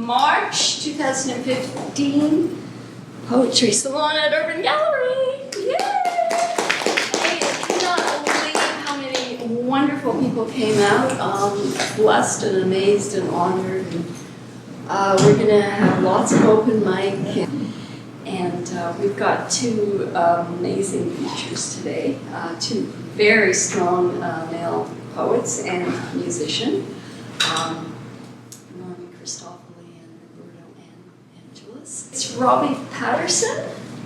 March 2015 Poetry Salon at Urban Gallery. Yay! I cannot believe how many wonderful people came out. Blessed and amazed and honored. And, we're going to have lots of open mic. And we've got two amazing features today. Two very strong male poets and musician. Cristofoli and Roberto and Angelis. It's Robbie Patterson?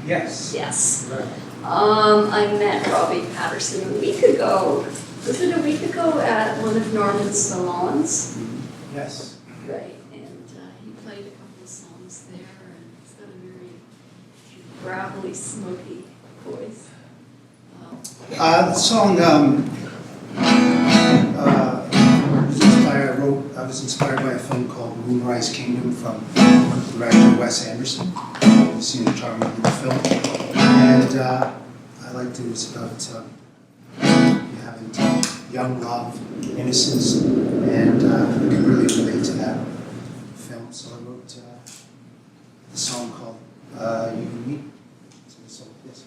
Yes. Yes. Right. I met Robbie Patterson a week ago. Was it a week ago at one of Norman's salons? Yes. Right. And he played a couple of songs there, and he's got a very gravelly, smoky voice. The song I was inspired by a film called Moonrise Kingdom from director Wes Anderson. You've seen the charm of the film. And I liked it. It's about having young love, innocence, and I could really relate to that film. So I wrote a song called You and Me. So this.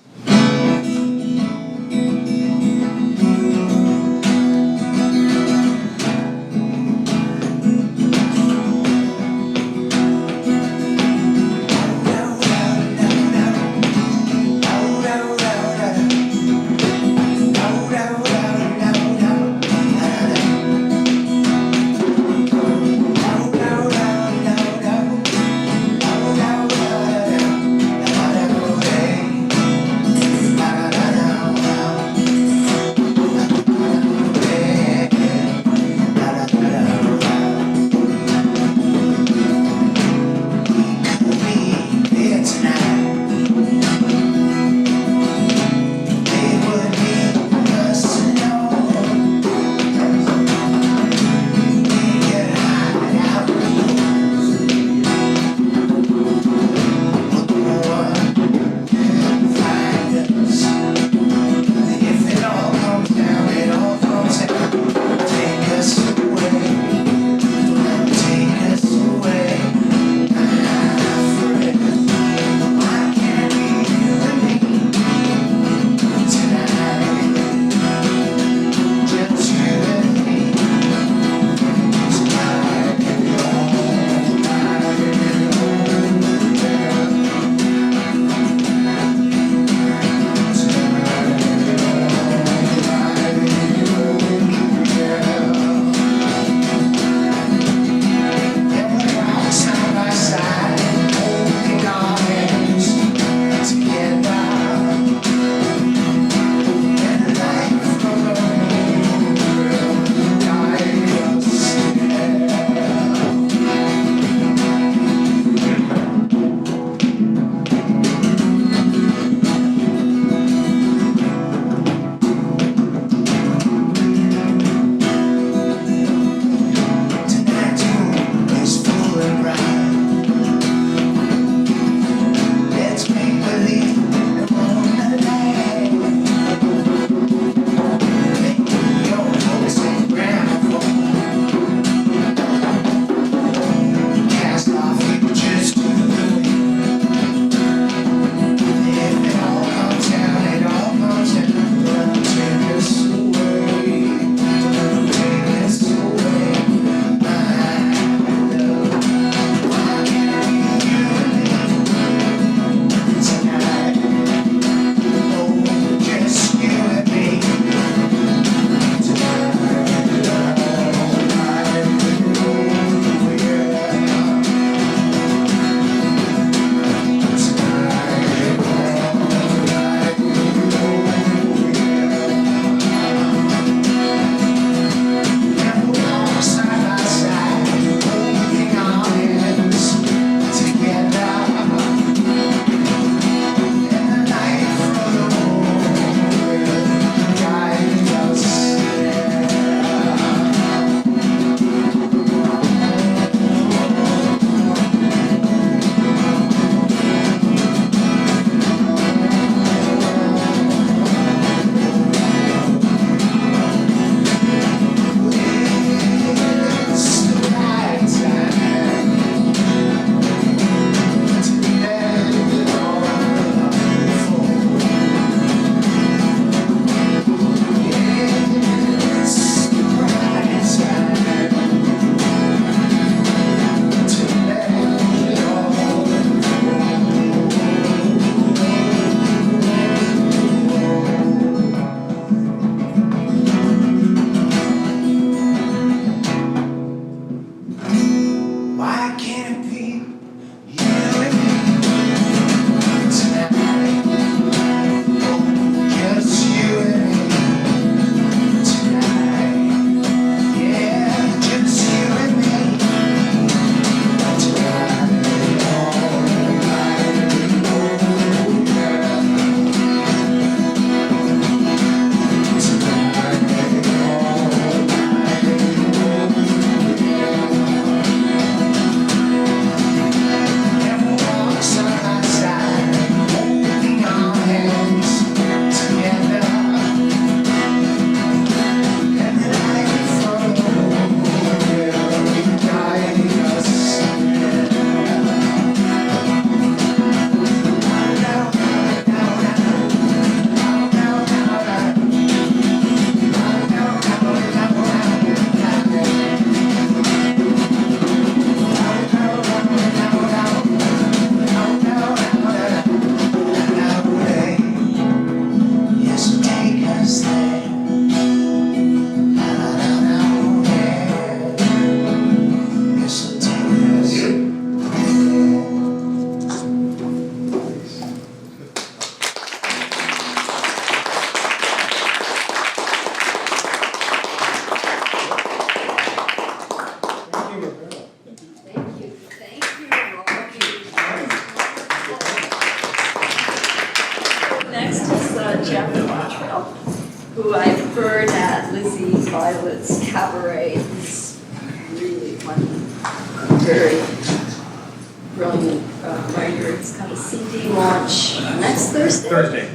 Jeff Cottrill, who I've heard at Lizzie Violet's Cabaret. He's really one very brilliant writer. He's got a CD launch next Thursday.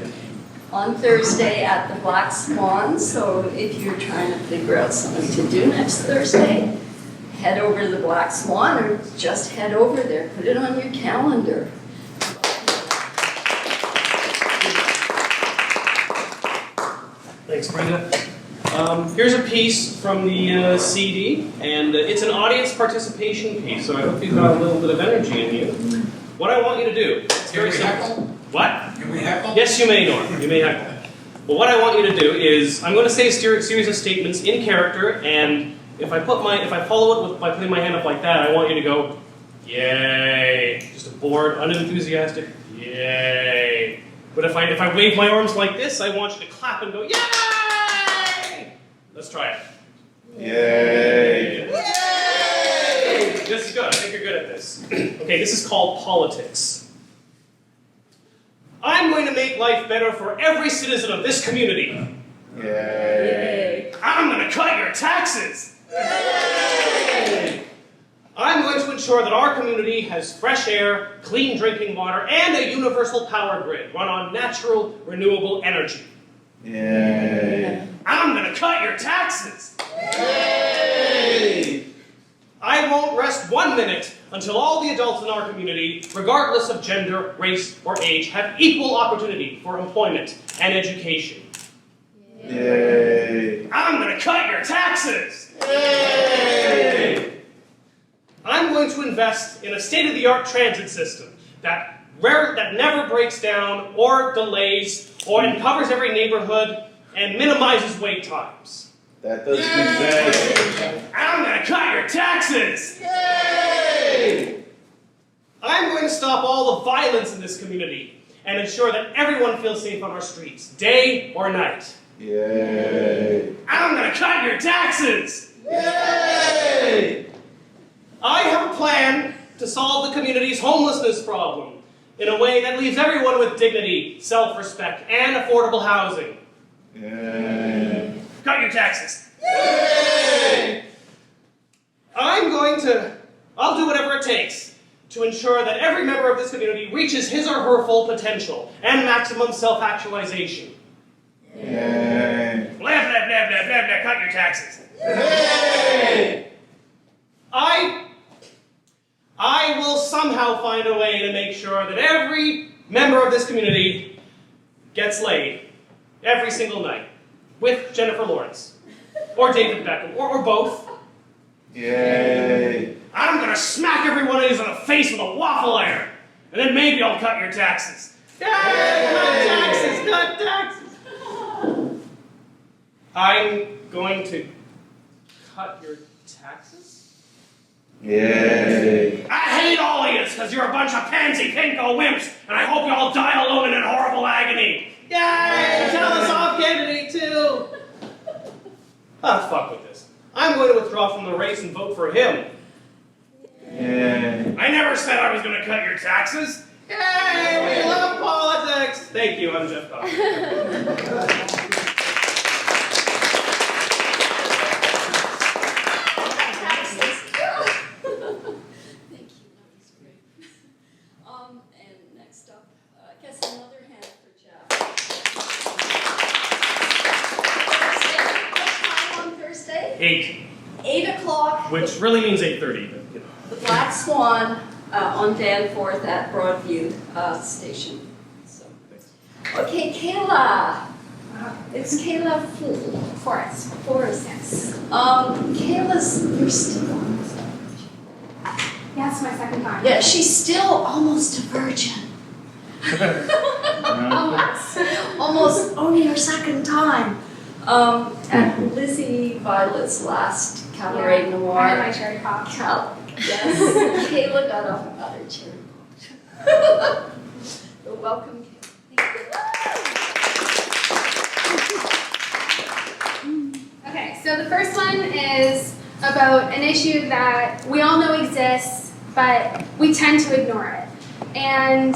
On Thursday at the Black Swan. So if you're trying to figure out something to do next Thursday, head over to the Black Swan or just head over there. Put it on your calendar. Thanks, Brenda. Here's a piece from the CD, and it's an audience participation piece, so I hope you've got a little bit of energy in you. What I want you to do, it's very simple. What? Can we heckle? Yes, you may, Norm. You may heckle. But what I want you to do is, I'm going to say a series of statements in character, and if I follow it by putting my hand up like that, I want you to go, yay. Just a bored, unenthusiastic, yay. But if I wave my arms like this, I want you to clap and go, yay! Let's try it. Yay! Yay! This is good. I think you're good at this. Okay, this is called politics. I'm going to make life better for every citizen of this community. Yay! I'm going to cut your taxes. Yay! I'm going to ensure that our community has fresh air, clean drinking water, and a universal power grid run on natural, renewable energy. Yay! I'm going to cut your taxes. Yay! I won't rest 1 minute until all the adults in our community, regardless of gender, race, or age, have equal opportunity for employment and education. Yay! I'm going to cut your taxes. Yay! I'm going to invest in a state-of-the-art transit system that never breaks down or delays and covers every neighborhood and minimizes wait times. That doesn't exist. I'm going to cut your taxes. Yay! I'm going to stop all the violence in this community and ensure that everyone feels safe on our streets, day or night. Yay! I'm going to cut your taxes. Yay! I have a plan to solve the community's homelessness problem in a way that leaves everyone with dignity, self-respect, and affordable housing. Yay! Cut your taxes. Yay! I'll do whatever it takes to ensure that every member of this community reaches his or her full potential and maximum self-actualization. Yay! Blah, blah, blah, blah, blah, blah, cut your taxes. Yay! I will somehow find a way to make sure that every member of this community gets laid every single night with Jennifer Lawrence or David Beckham or both. Yay! I'm going to smack every one of these in the face with a waffle iron, and then maybe I'll cut your taxes. Yay! Cut taxes! Cut taxes! I'm going to cut your taxes? Yay! I hate all of you because you're a bunch of pansy pinko wimps, and I hope you all die alone in horrible agony. Yay! Tell us off candidate too! Ah, fuck with this. I'm going to withdraw from the race and vote for him. Yay! I never said I was going to cut your taxes. Yay! We love politics! Thank you, I'm Jeff Cobb. And next up, I guess another hand for Jeff. Thursday? 8 o'clock. Which really means 8:30. But, you know. The Black Swan on Danforth at Broadview Station. So. Okay, Kayla. It's Kayla Forrest. Yes. Kayla's, you're still almost a virgin. Yeah, it's my second time. Yeah, she's still almost a virgin. Almost only her second time. At Lizzie Violet's last Cabaret I Noir. had my cherry pop. Yes, Kayla got up and got her cherry pop. So welcome, Kayla. Okay, so the first one is about an issue that we all know exists, but we tend to ignore it. And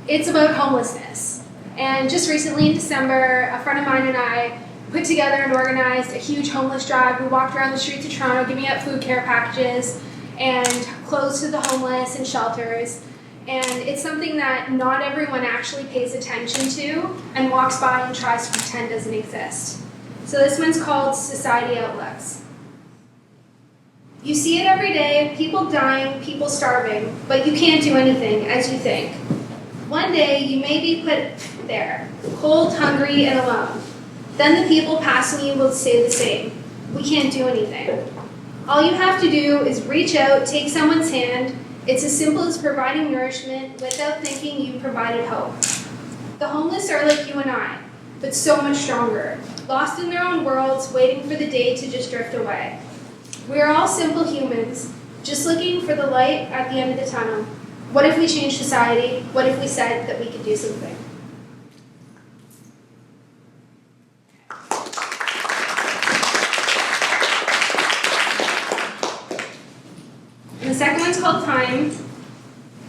it's about homelessness. And just recently in December, a friend of mine and I put together and organized a huge homeless drive. We walked around the streets of Toronto giving out food care packages and clothes to the homeless and shelters. And it's something that not everyone actually pays attention to and walks by and tries to pretend doesn't exist. So this one's called Society Outlooks. You see it every day, people dying, people starving, but you can't do anything as you think. One day you may be put there, cold, hungry, and alone. Then the people passing you will say the same. We can't do anything. All you have to do is reach out, take someone's hand. It's as simple as providing nourishment without thinking you provided hope. The homeless are like you and I, but so much stronger, lost in their own worlds, waiting for the day to just drift away. We are all simple humans, just looking for the light at the end of the tunnel. What if we changed society? What if we said that we could do something? And the second one's called Time,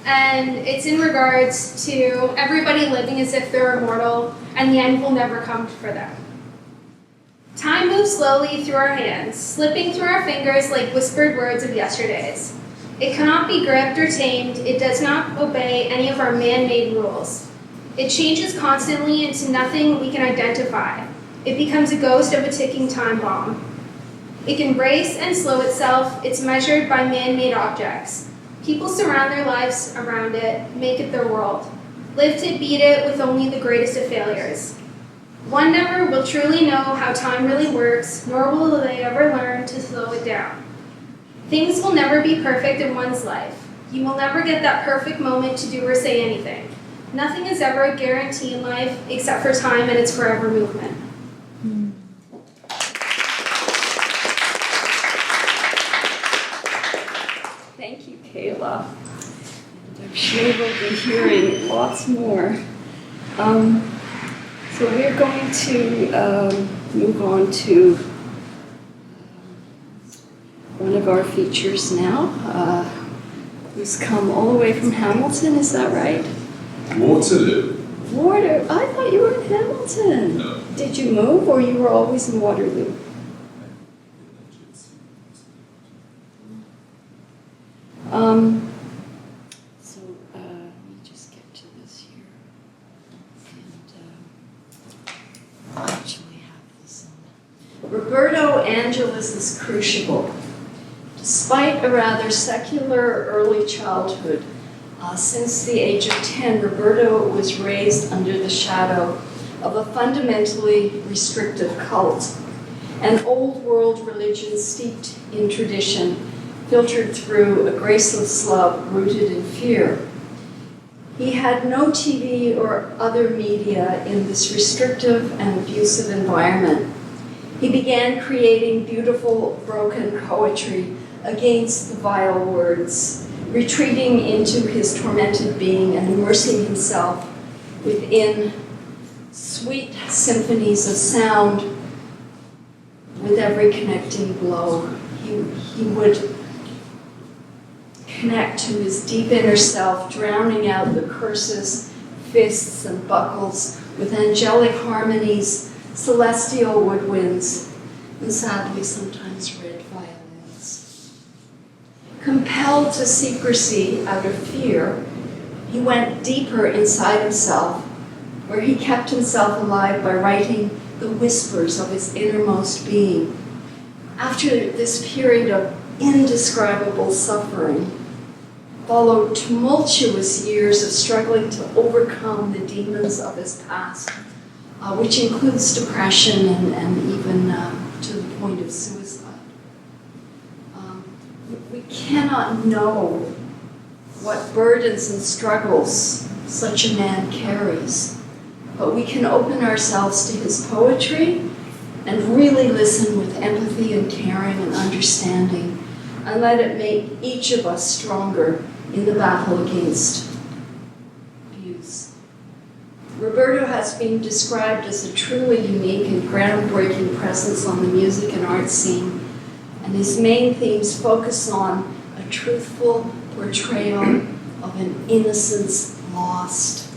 and it's in regards to everybody living as if they're immortal and the end will never come for them. Time moves slowly through our hands, slipping through our fingers like whispered words of yesterdays. It cannot be gripped or tamed. It does not obey any of our man-made rules. It changes constantly into nothing we can identify. It becomes a ghost of a ticking time bomb. It can race and slow itself. It's measured by man-made objects. People surround their lives around it, make it their world. Live to beat it with only the greatest of failures. One never will truly know how time really works, nor will they ever learn to slow it down. Things will never be perfect in one's life. You will never get that perfect moment to do or say anything. Nothing is ever a guarantee in life except for time and its forever movement. Thank you, Kayla. And I'm sure we'll be hearing lots more. So we're going to move on to one of our features now, who's come all the way from Hamilton, is that right? Waterloo. Water, I thought you were in Hamilton. No. Did you move or you were always in Waterloo? So let me just get to this here. And I actually have this on. Roberto Angelis' Crucible. Despite a rather secular early childhood, since the age of 10, Roberto was raised under the shadow of a fundamentally restrictive cult, an old world religion steeped in tradition, filtered through a graceless love rooted in fear. He had no TV or other media in this restrictive and abusive environment. He began creating beautiful, broken poetry against the vile words, retreating into his tormented being and immersing himself within sweet symphonies of sound with every connecting blow. He would connect to his deep inner self, drowning out the curses, fists, and buckles with angelic harmonies, celestial woodwinds, and sadly sometimes red violins. Compelled to secrecy out of fear, he went deeper inside himself, where he kept himself alive by writing the whispers of his innermost being. After this period of indescribable suffering, followed tumultuous years of struggling to overcome the demons of his past, which includes depression and even to the point of suicide. We cannot know what burdens and struggles such a man carries, but we can open ourselves to his poetry and really listen with empathy and caring and understanding, and let it make each of us stronger in the battle against abuse. Roberto has been described as a truly unique and groundbreaking presence on the music and art scene, and his main themes focus on a truthful portrayal of an innocence lost.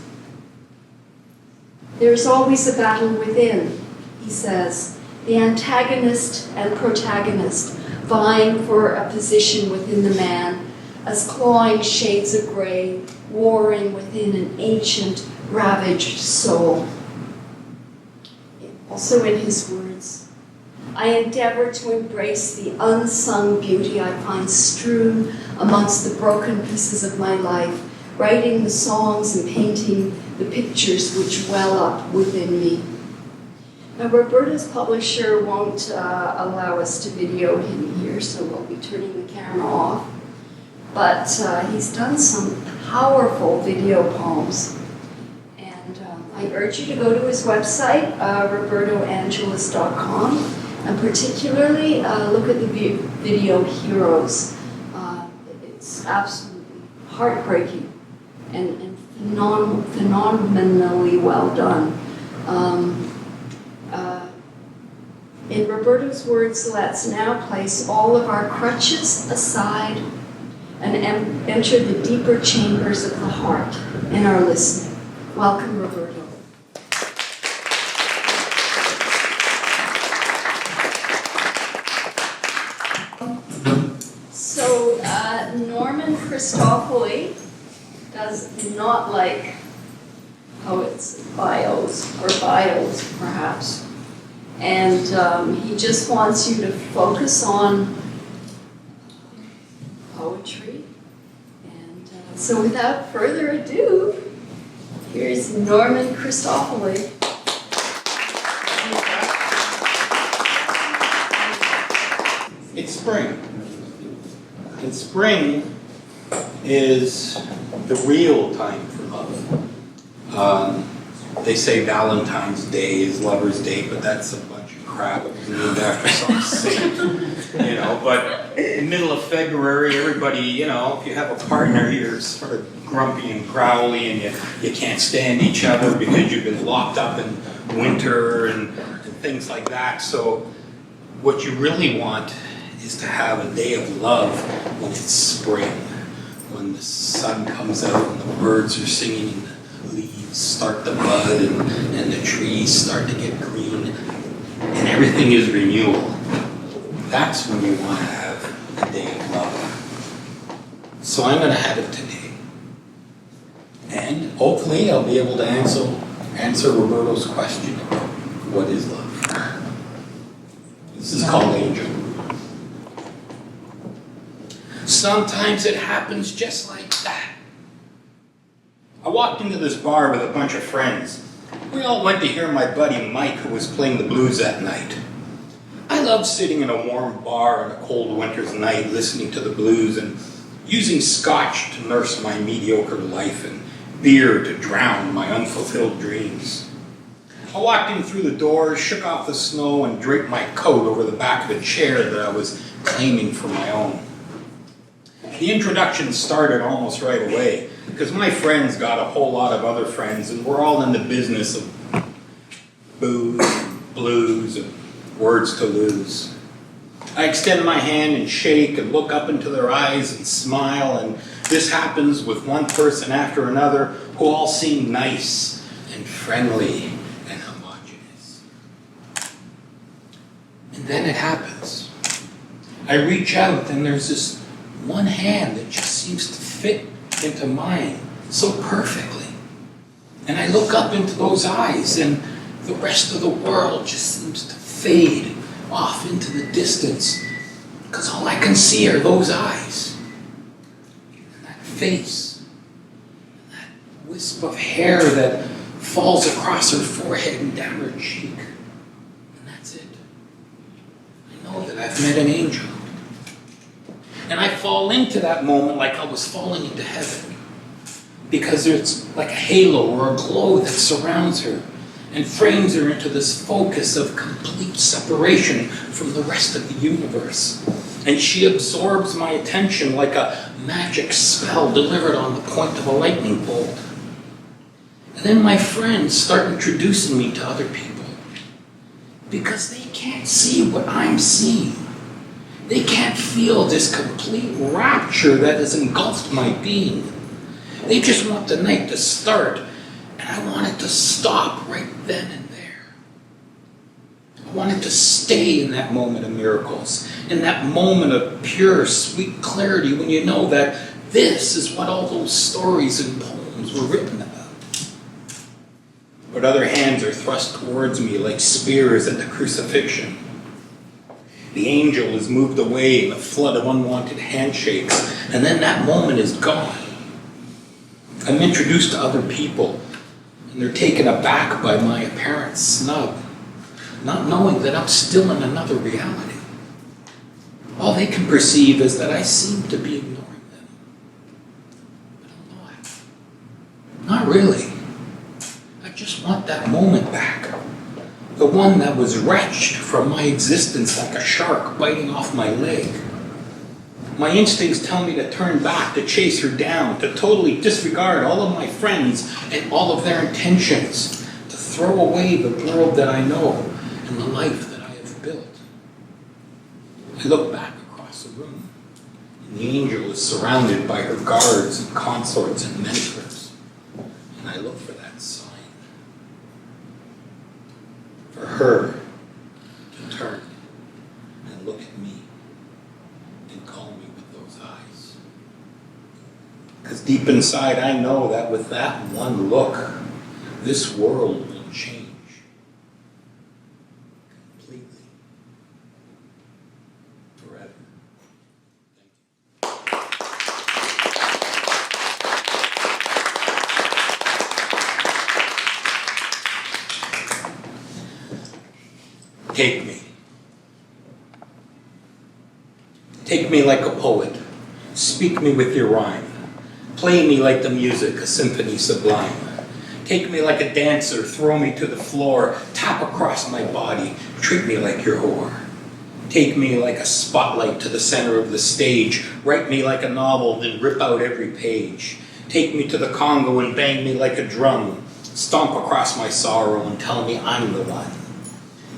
There's always a battle within, he says, the antagonist and protagonist vying for a position within the man, as clawing shades of gray, warring within an ancient, ravaged soul. Also in his words, I endeavor to embrace the unsung beauty I find strewn amongst the broken pieces of my life, writing the songs and painting the pictures which well up within me. Now, Roberto's publisher won't allow us to video him here, so we'll be turning the camera off. But he's done some powerful video poems. And I urge you to go to his website, robertoangelis.com, and particularly look at the video Heroes. It's absolutely heartbreaking and phenomenally well done. In Roberto's words, let's now place all of our crutches aside and enter the deeper chambers of the heart in our listening. Welcome, Roberto. So, Norman Cristofoli does not like poets' bios, or bios, perhaps. And he just wants you to focus on poetry. And so without further ado, here's Norman Cristofoli. It's spring. And spring is the real time for love. They say Valentine's Day is Lover's Day, but that's a bunch of crap. It was named after some saint, you know. But in the middle of February, everybody, you know, if you have a partner, you're sort of grumpy and growly, and you can't stand each other because you've been locked up in winter and things like that. So what you really want is to have a day of love when it's spring, when the sun comes out and the birds are singing and the leaves start to bud and the trees start to get green and everything is renewal. That's when you want to have a day of love. So I'm going to have it today. And hopefully I'll be able to answer Roberto's question about what is love. This is called Angel. Sometimes it happens just like that. I walked into this bar with a bunch of friends. We all went to hear my buddy Mike, who was playing the blues that night. I love sitting in a warm bar on a cold winter's night, listening to the blues and using scotch to nurse my mediocre life and beer to drown my unfulfilled dreams. I walked in through the doors, shook off the snow, and draped my coat over the back of the chair that I was claiming for my own. The introduction started almost right away, because my friends got a whole lot of other friends, and we're all in the business of booze, and blues, and words to lose. I extend my hand and shake and look up into their eyes and smile, and this happens with one person after another who all seem nice and friendly and homogeneous. And then it happens. I reach out and there's this one hand that just seems to fit into mine so perfectly. And I look up into those eyes and the rest of the world just seems to fade off into the distance because all I can see are those eyes and that face and that wisp of hair that falls across her forehead and down her cheek. And that's it. I know that I've met an angel. And I fall into that moment like I was falling into heaven. Because there's like a halo or a glow that surrounds her and frames her into this focus of complete separation from the rest of the universe. And she absorbs my attention like a magic spell delivered on the point of a lightning bolt. And then my friends start introducing me to other people. Because they can't see what I'm seeing. They can't feel this complete rapture that has engulfed my being. They just want the night to start, and And I wanted to stop right then and there. I wanted to stay in that moment of miracles, in that moment of pure, sweet clarity when you know that this is what all those stories and poems were written about. But other hands are thrust towards me like spears at the crucifixion. The angel is moved away in a flood of unwanted handshakes, and then that moment is gone. I'm introduced to other people, and they're taken aback by my apparent snub, not knowing that I'm still in another reality. All they can perceive is that I seem to be ignoring them. But I'm not. Not really. I just want that moment back. The one that was wrenched from my existence like a shark biting off my leg. My instincts tell me to turn back, to chase her down, to totally disregard all of my friends and all of their intentions, to throw away the world that I know and the life that I have built. I look back across the room, and the angel is surrounded by her guards and consorts and mentors, and I look for that sign. For her to turn and look at me and call me with those eyes. Because deep inside I know that with that one look, this world will change completely, forever. Take me. Take me like a poet. Speak me with your rhyme. Play me like the music, a symphony sublime. Take me like a dancer, throw me to the floor, tap across my body, treat me like your whore. Take me like a spotlight to the center of the stage, write me like a novel, then rip out every page. Take me to the Congo and bang me like a drum, stomp across my sorrow and tell me I'm the one.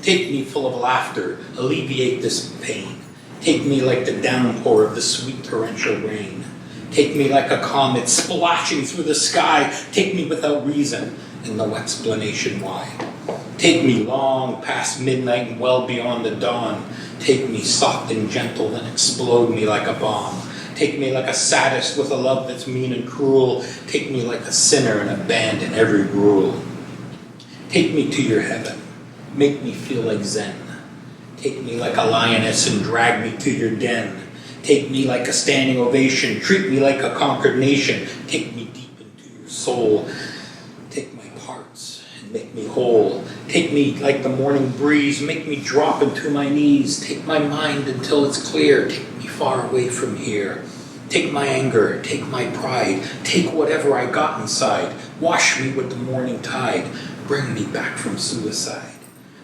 Take me full of laughter, alleviate this pain. Take me like the downpour of the sweet torrential rain. Take me like a comet splashing through the sky. Take me without reason and no explanation why. Take me long past midnight and well beyond the dawn. Take me soft and gentle, then explode me like a bomb. Take me like a sadist with a love that's mean and cruel. Take me like a sinner and abandon every rule. Take me to your heaven. Make me feel like Zen. Take me like a lioness and drag me to your den. Take me like a standing ovation. Treat me like a conquered nation. Take me deep into your soul. Take my parts and make me whole. Take me like the morning breeze. Make me drop into my knees. Take my mind until it's clear. Take me far away from here. Take my anger. Take my pride. Take whatever I got inside. Wash me with the morning tide. Bring me back from suicide.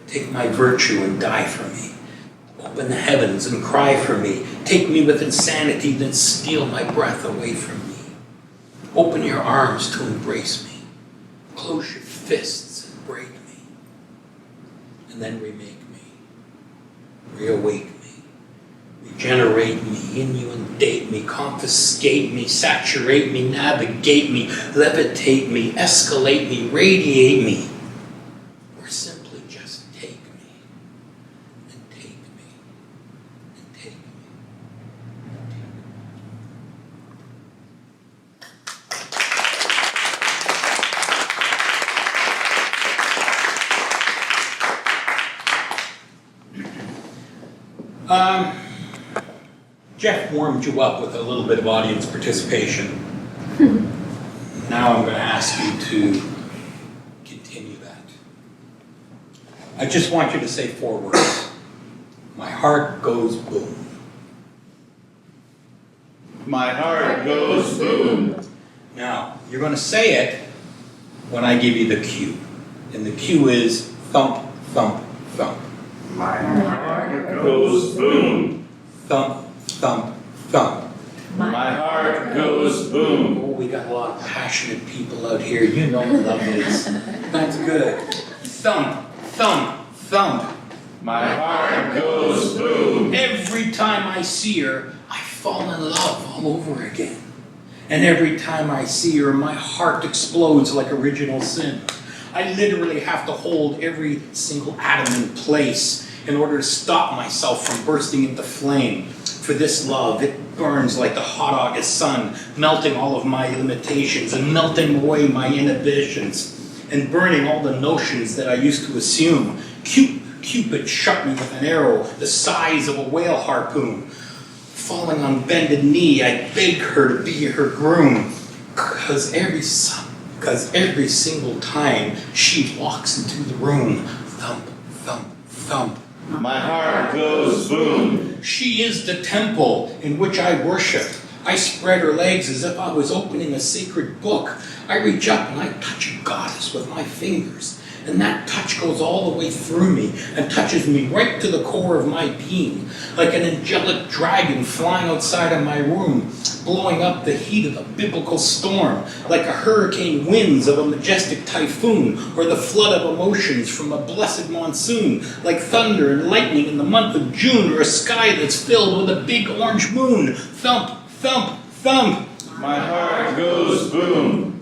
Take my virtue and die for me. Open the heavens and cry for me. Take me with insanity, then steal my breath away from me. Open your arms to embrace me. Close your fists and break me. And then remake me. Reawake me. Regenerate me. Inundate me. Confiscate me. Saturate me. Navigate me. Levitate me. Escalate me. Radiate me. Or simply just take me. And take me. And take me. Jeff warmed you up with a little bit of audience participation. Now I'm going to ask you to continue that. I just want you to say 4 words. My heart goes boom. My heart goes boom. Now, you're going to say it when I give you the cue. And the cue is thump, thump, thump. My heart goes boom. Thump, thump, thump. My heart goes boom. Oh, we got a lot of passionate people out here. You know what love is. That's good. Thump, thump, thump. My heart goes boom. Every time I see her, I fall in love all over again. And every time I see her, my heart explodes like original sin. I literally have to hold every single atom in place in order to stop myself from bursting into flame. For this love, it burns like the hot August sun, melting all of my limitations and melting away my inhibitions and burning all the notions that I used to assume. Cupid shot me with an arrow the size of a whale harpoon. Falling on bended knee, I beg her to be her groom, because every single time she walks into the room, thump, thump, thump, My heart goes boom. she is the temple in which I worship. I spread her legs as if I was opening a sacred book. I reach up and I touch a goddess with my fingers. And that touch goes all the way through me and touches me right to the core of my being, like an angelic dragon flying outside of my room, blowing up the heat of a biblical storm, like a hurricane winds of a majestic typhoon, or the flood of emotions from a blessed monsoon, like thunder and lightning in the month of June, or a sky that's filled with a big orange moon. Thump, thump, thump. My heart goes boom.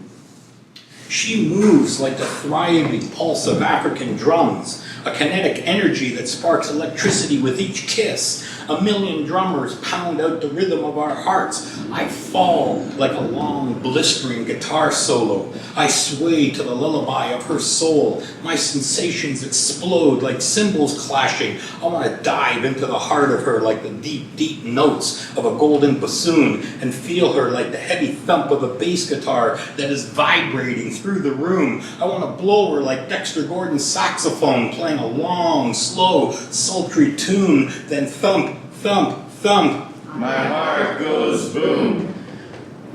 She moves like the thriving pulse of African drums, a kinetic energy that sparks electricity with each kiss. A million drummers pound out the rhythm of our hearts. I fall like a long, blistering guitar solo. I sway to the lullaby of her soul. My sensations explode like cymbals clashing. I want to dive into the heart of her like the deep, deep notes of a golden bassoon and feel her like the heavy thump of a bass guitar that is vibrating through the room. I want to blow her like Dexter Gordon's saxophone playing a long, slow, sultry tune, then thump, thump, thump. My heart goes boom.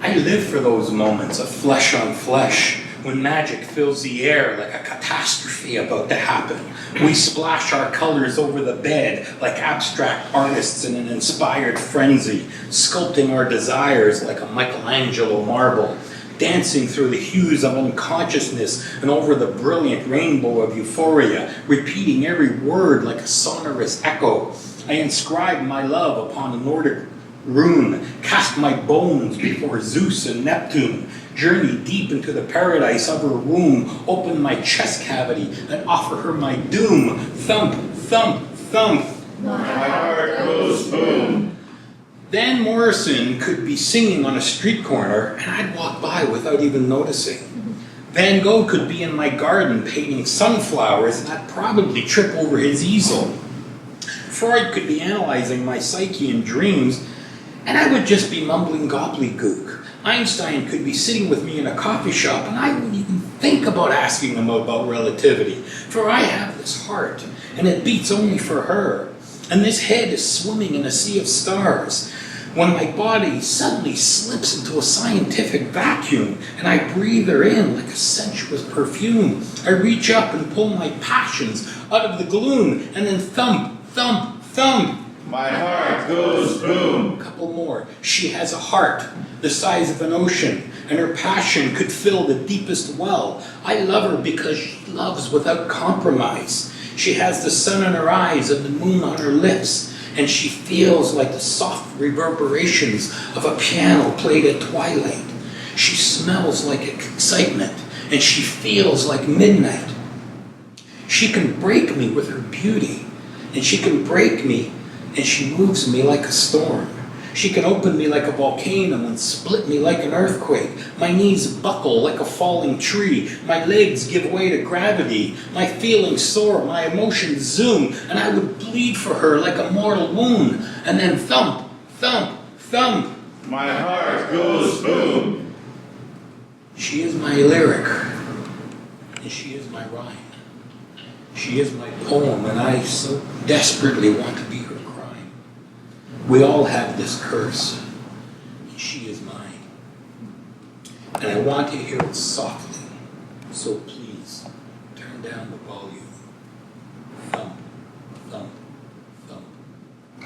I live for those moments of flesh on flesh, when magic fills the air like a catastrophe about to happen. We splash our colors over the bed like abstract artists in an inspired frenzy, sculpting our desires like a Michelangelo marble, dancing through the hues of unconsciousness and over the brilliant rainbow of euphoria, repeating every word like a sonorous echo. I inscribe my love upon a Nordic rune, cast my bones before Zeus and Neptune, journey deep into the paradise of her womb, open my chest cavity and offer her my doom. Thump, thump, thump. My heart goes boom. Van Morrison could be singing on a street corner and I'd walk by without even noticing. Van Gogh could be in my garden painting sunflowers and I'd probably trip over his easel. Freud could be analyzing my psyche and dreams and I would just be mumbling gobbledygook. Einstein could be sitting with me in a coffee shop and I wouldn't even think about asking him about relativity. For I have this heart and it beats only for her. And this head is swimming in a sea of stars. When my body suddenly slips into a scientific vacuum and I breathe her in like a sensuous perfume, I reach up and pull my passions out of the gloom and then thump, thump, thump. My heart goes boom. A couple more. She has a heart the size of an ocean and her passion could fill the deepest well. I love her because she loves without compromise. She has the sun in her eyes and the moon on her lips. And she feels like the soft reverberations of a piano played at twilight. She smells like excitement, and she feels like midnight. She can break me with her beauty, and she can break me, and she moves me like a storm. She can open me like a volcano and split me like an earthquake. My knees buckle like a falling tree. My legs give way to gravity. My feelings soar, my emotions zoom, and I would bleed for her like a mortal wound. And then thump, thump, thump. My heart goes boom. She is my lyric, and she is my rhyme. She is my poem, and I so desperately want to be her crime. We all have this curse, and she is mine. And I want to hear it softly, so please turn down the volume. Thump, thump, thump.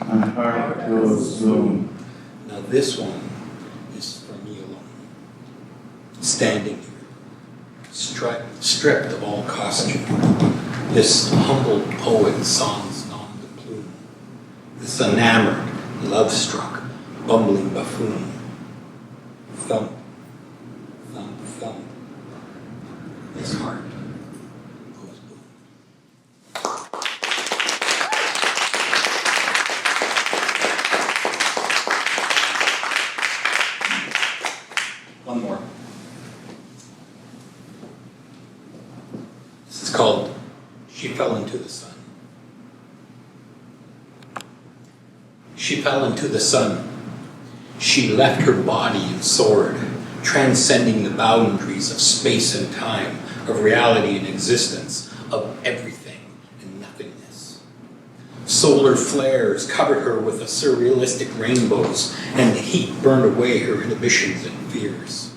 My heart goes boom. Now this one is for me alone. Standing here, stripped of all costume. This humbled poet sans nom de plume. This enamored, love-struck, bumbling buffoon. thump, thump, thump. His heart goes boom. One more. This is called She Fell into the Sun. She fell into the sun. She left her body and soared, transcending the boundaries of space and time, of reality and existence, of everything and nothingness. Solar flares covered her with the surrealistic rainbows, and the heat burned away her inhibitions and fears.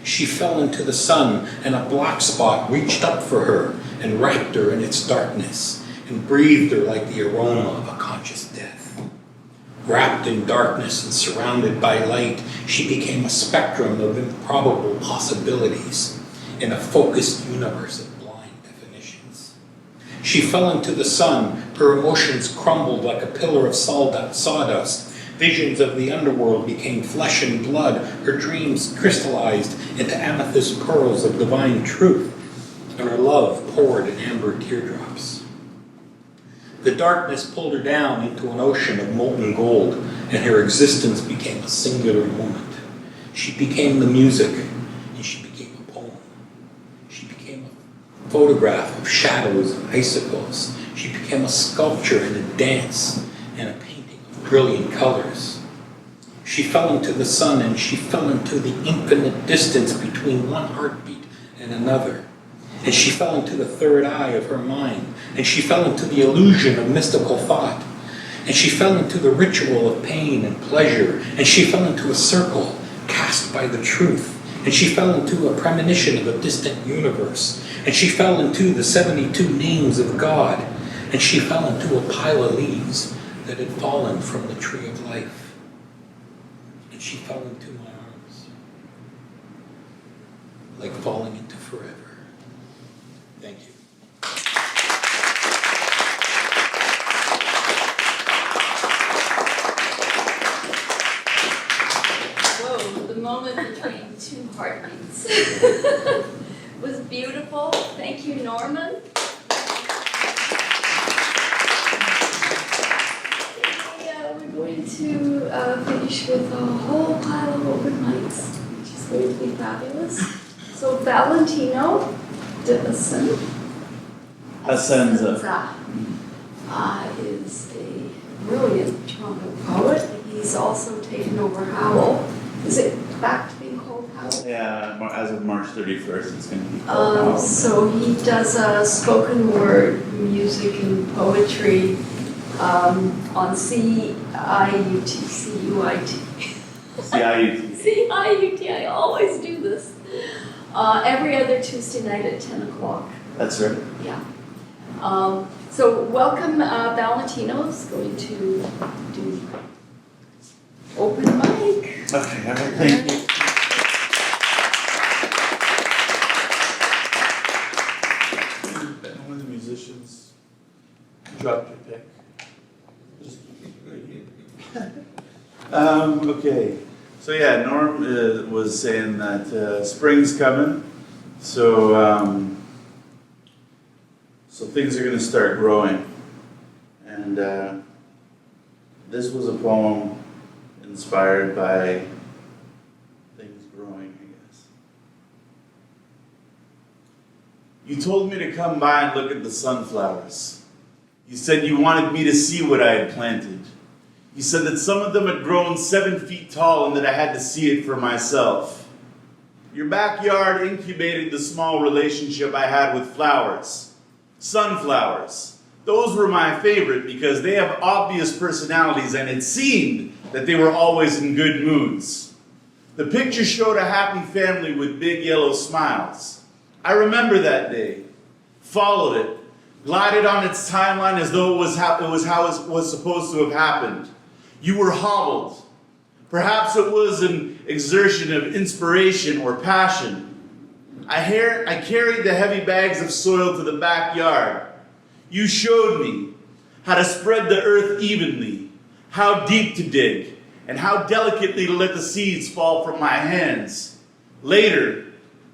She fell into the sun, and a black spot reached up for her and wrapped her in its darkness, and breathed her like the aroma of a conscious death. Wrapped in darkness and surrounded by light, she became a spectrum of improbable possibilities in a focused universe of blind definitions. She fell into the sun, her emotions crumbled like a pillar of sawdust. Visions of the underworld became flesh and blood. Her dreams crystallized into amethyst pearls of divine truth, and her love poured in amber teardrops. The darkness pulled her down into an ocean of molten gold, and her existence became a singular moment. She became the music, and she became a poem. She became a photograph of shadows and icicles. She became a sculpture and a dance, and a painting of brilliant colors. She fell into the sun, and she fell into the infinite distance between one heartbeat and another. And she fell into the third eye of her mind, and she fell into the illusion of mystical thought, and she fell into the ritual of pain and pleasure, and she fell into a circle cast by the truth, and she fell into a premonition of a distant universe, and she fell into the 72 names of God, and she fell into a pile of leaves that had fallen from the tree of life, and she fell into my arms, like falling into forever. Thank you. Whoa, the moment between two heartbeats was beautiful. Thank you, Norman. We're going to finish with a whole pile of open mics, which is going to be fabulous. So Valentino Assenza is a brilliant Toronto poet. He's also taken over Howl. Is it back to being called Howl? Yeah, as of March 31st, it's going to be called Howl. So he does spoken word music and poetry on CIUT. I always do this. Every other Tuesday night at 10 o'clock. That's right. Yeah. So welcome, Valentino's going to do open mic. Okay, all right, thank you. One of the musicians dropped your pick. Just right here. Okay. So yeah, Norm was saying that spring's coming, so so things are going to start growing, and this was a poem inspired by things growing, I guess. You told me to come by and look at the sunflowers. You said you wanted me to see what I had planted. You said that some of them had grown 7 feet tall and that I had to see it for myself. Your backyard incubated the small relationship I had with flowers. Sunflowers. Those were my favorite because they have obvious personalities and it seemed that they were always in good moods. The picture showed a happy family with big yellow smiles. I remember that day, followed it, glided on its timeline as though it was how it was supposed to have happened. You were hobbled. Perhaps it was an exertion of inspiration or passion. I carried the heavy bags of soil to the backyard. You showed me how to spread the earth evenly, how deep to dig, and how delicately to let the seeds fall from my hands. Later,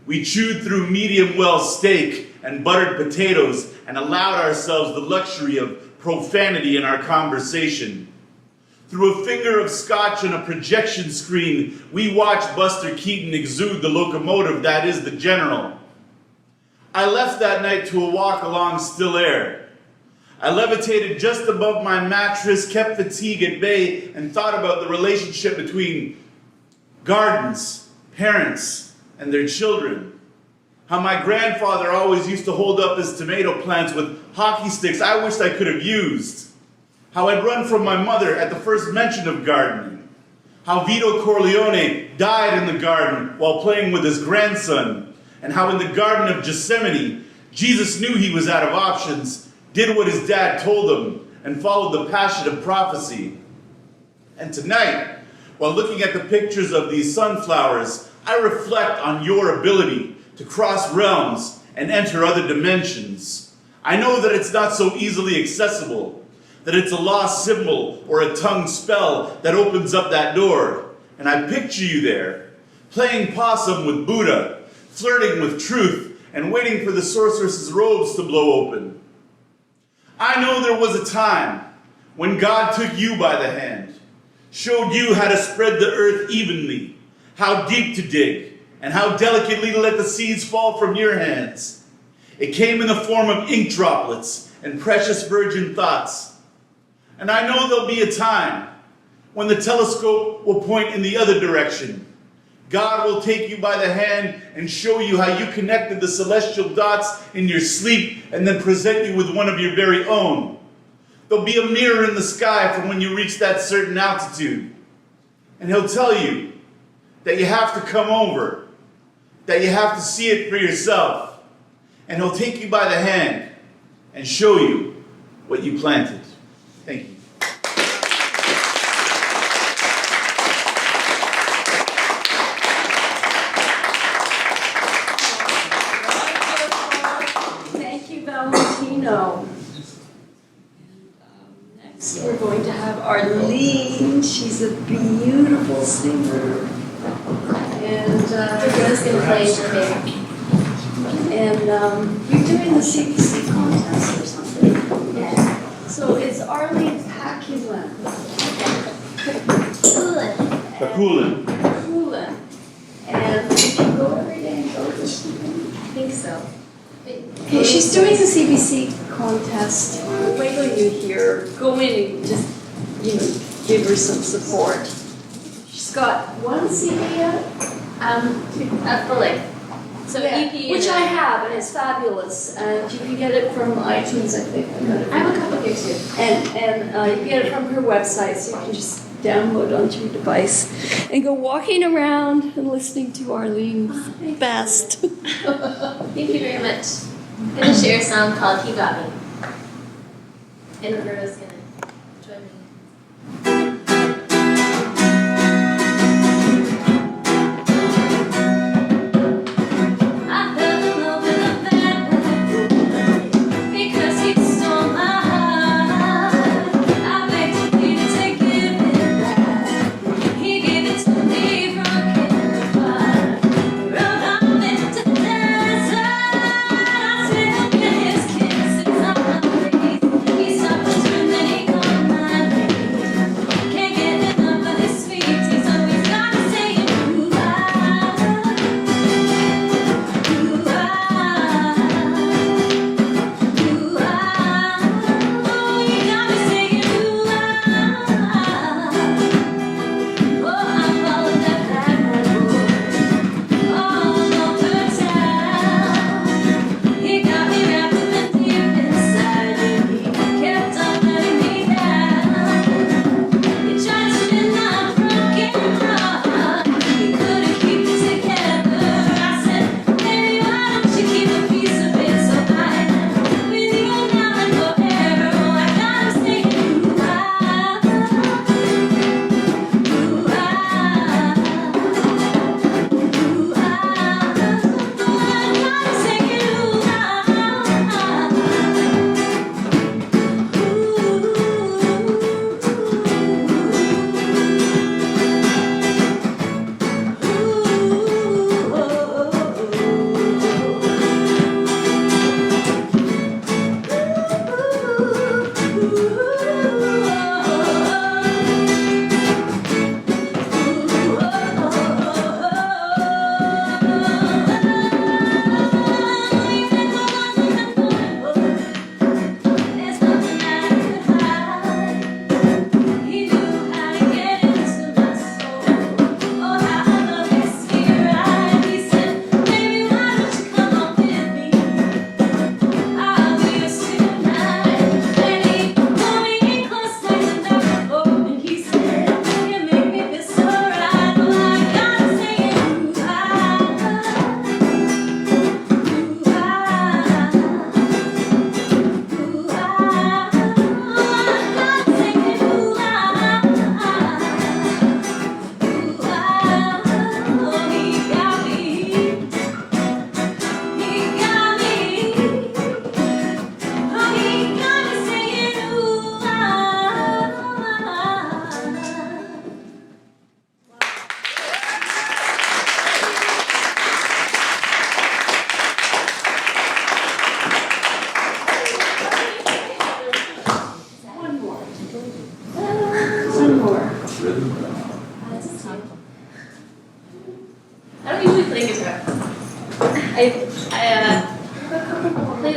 we chewed through medium-well steak and buttered potatoes and allowed ourselves the luxury of profanity in our conversation. Through a finger of scotch and a projection screen, we watched Buster Keaton exude the locomotive that is the General. I left that night to a walk along still air. I levitated just above my mattress, kept fatigue at bay, and thought about the relationship between gardens, parents, and their children. How my grandfather always used to hold up his tomato plants with hockey sticks I wished I could have used. How I'd run from my mother at the first mention of gardening. How Vito Corleone died in the garden while playing with his grandson. And how in the Garden of Gethsemane, Jesus knew he was out of options, did what his dad told him, and followed the passion of prophecy. And tonight, while looking at the pictures of these sunflowers, I reflect on your ability to cross realms and enter other dimensions. I know that it's not so easily accessible, that it's a lost symbol or a tongue spell that opens up that door. And I picture you there, playing possum with Buddha, flirting with truth, and waiting for the sorceress's robes to blow open. I know there was a time when God took you by the hand, showed you how to spread the earth evenly, how deep to dig, and how delicately to let the seeds fall from your hands. It came in the form of ink droplets and precious virgin thoughts. And I know there'll be a time when the telescope will point in the other direction. God will take you by the hand and show you how you connected the celestial dots in your sleep and then present you with one of your very own. There'll be a mirror in the sky for when you reach that certain altitude. And he'll tell you that you have to come over, that you have to see it for yourself. And he'll take you by the hand and show you what you planted. Thank you. Thank you, Valentino. And next we're going to have Arlene. She's a beautiful singer. And Roberto's going to play for me. And you're doing the CPC contest or something. Yeah. So it's Arlene Paculan. Paculan. Paculan. And did you go every day and go to something? I think so. Okay, she's doing the CBC contest. Wait till you hear. Go in and just, give her some support. She's got one CD out. Full length. So EP. Which I have, and it's fabulous. And you can get it from iTunes, I think. I have a couple here too. And you can get it from her website, so you can just download onto your device and go walking around and listening to Arlene's best. Thank you very much. I'm going to share a song called He Got Me. And Roberto's going to join me.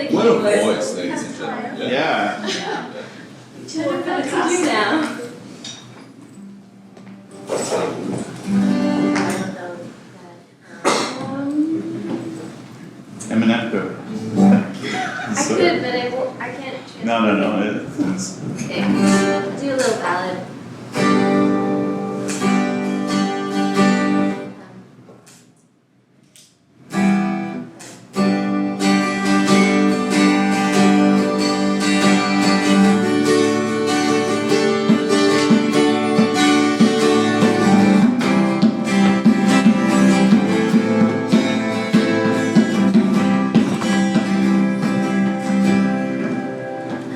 think What he a would. voice, ladies and gentlemen. Yeah. What kind of costume now? MAGNIFICO. I could, but I can't. No. It's Okay, I'll do a little ballad.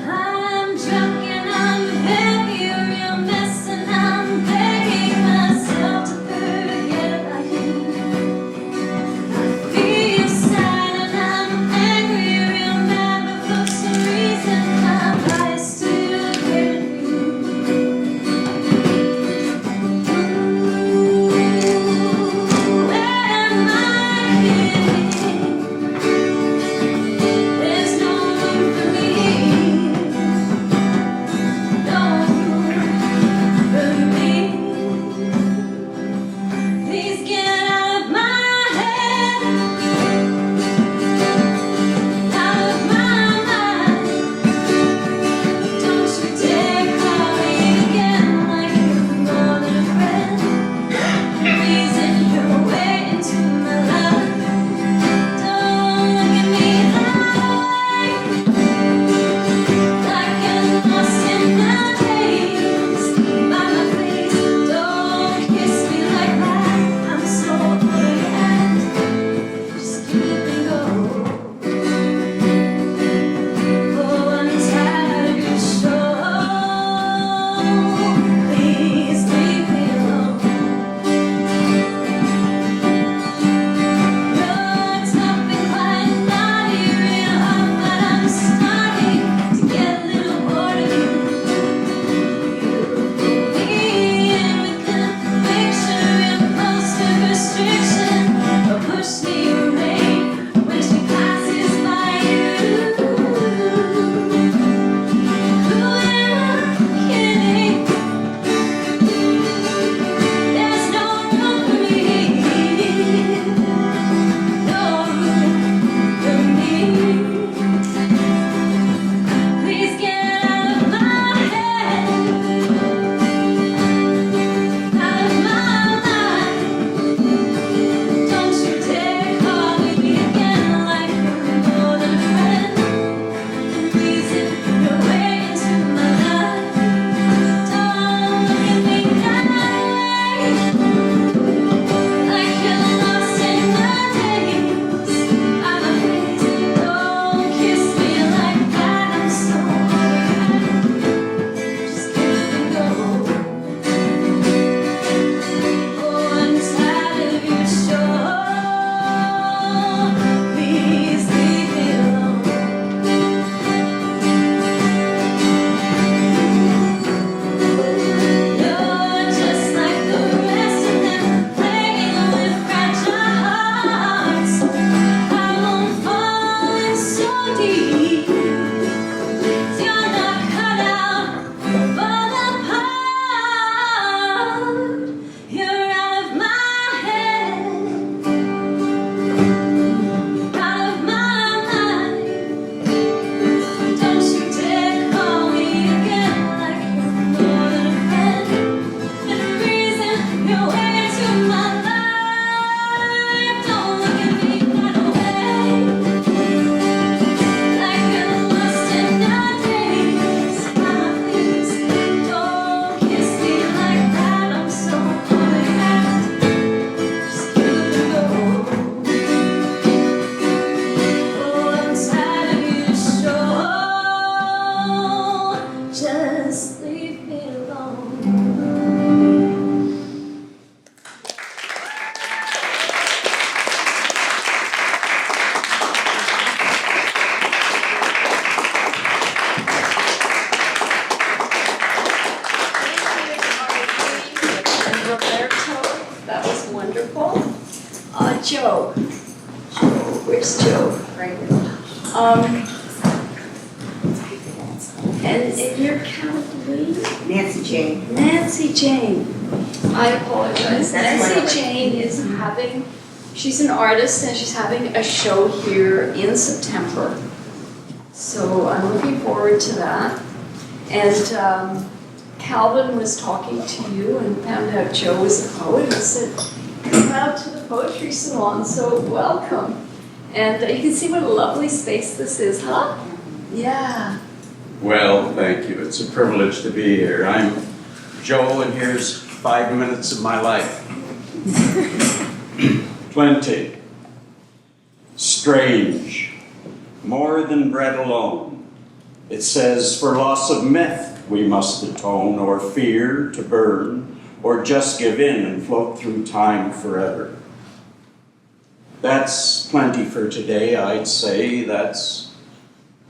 I'm drunk and I'm heavy, a real mess, and I'm begging myself to forget about you. I feel sad and I'm angry, real mad, but for some reason my eyes still get you. Where am I living? There's no room for me. Please get out of my head, out of my mind. Don't you dare call me again like you're more than a friend. Reason your way into my life. Don't look at me that way, like you're lost in the days. By my face, don't kiss me like that. I'm so overreact. Just keep it going. Oh, I'm tired of your show. Please leave me alone. No, it's not been quite naughty, real hard, but I'm starting to get a little bored of you. Me in with conviction, real close to restriction, but push me away when she passes by you. Who am I kidding? There's no room for me, no room for me. Please get out of my head, out of my mind. Don't you dare call me again like you're more than a friend. Reason your way into my life. Don't look at me that way, like you're lost in the days. By my face, don't kiss me like that. I'm so overreact. Just keep it going. Oh, I'm tired of your show. Please leave me alone. You're just like the rest of them, playing with fragile hearts. I won't fall in so deep. You're not cut out for the part. You're out of my head, out of my mind. Don't you dare call me again like you're more than a friend. And reason your way into my life. Don't look at me that way, like you're lost in the days. Please don't kiss me like that. I'm so overreact. Just keep it going. Oh, I'm tired of your show. Just leave me alone. And Roberto, that was wonderful. Joe, where's Joe? Right. Kathleen? Nancy Jane. Nancy Jane. I apologize. That's Nancy fine. Jane is having, she's an artist and she's having a show here in September. So I'm looking forward to that. And Calvin was talking to you and found out Joe was a poet and said, come out to the Poetry Salon, so welcome. And you can see what a lovely space this is, huh? Yeah. Well, thank you. It's a privilege to be here. I'm Joe, and here's 5 minutes of my life. Plenty. Strange. More than bread alone. It says, for loss of myth we must atone, or fear to burn, or just give in and float through time forever. That's plenty for today, I'd say. That's